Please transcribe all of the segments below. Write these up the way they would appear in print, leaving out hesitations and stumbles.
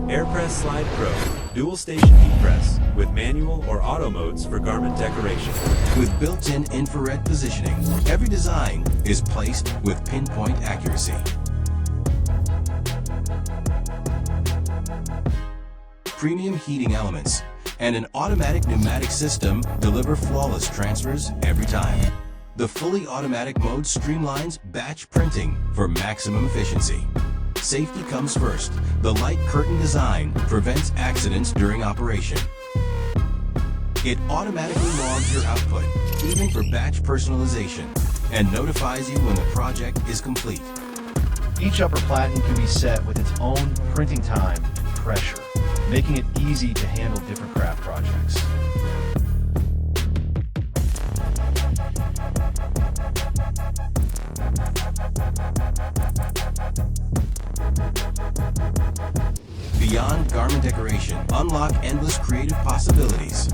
AirPress Slide Pro, dual station heat press, with manual or auto modes for garment decoration. With built-in infrared positioning, every design is placed with pinpoint accuracy. Premium heating elements and an automatic pneumatic system deliver flawless transfers every time. The fully automatic mode streamlines batch printing for maximum efficiency. Safety comes first. The light curtain design prevents accidents during operation. It automatically logs your output, even for batch personalization, and notifies you when the project is complete. Each upper platen can be set with its own printing time and pressure, making it easy to handle different craft projects. Beyond garment decoration, unlock endless creative possibilities.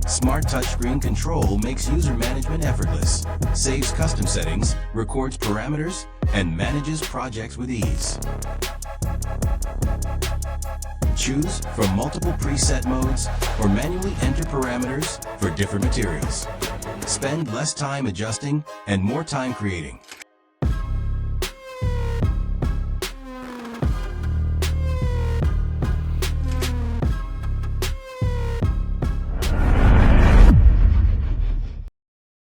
Smart touchscreen control makes user management effortless, saves custom settings, records parameters, and manages projects with ease. Choose from multiple preset modes or manually enter parameters for different materials. Spend less time adjusting and more time creating.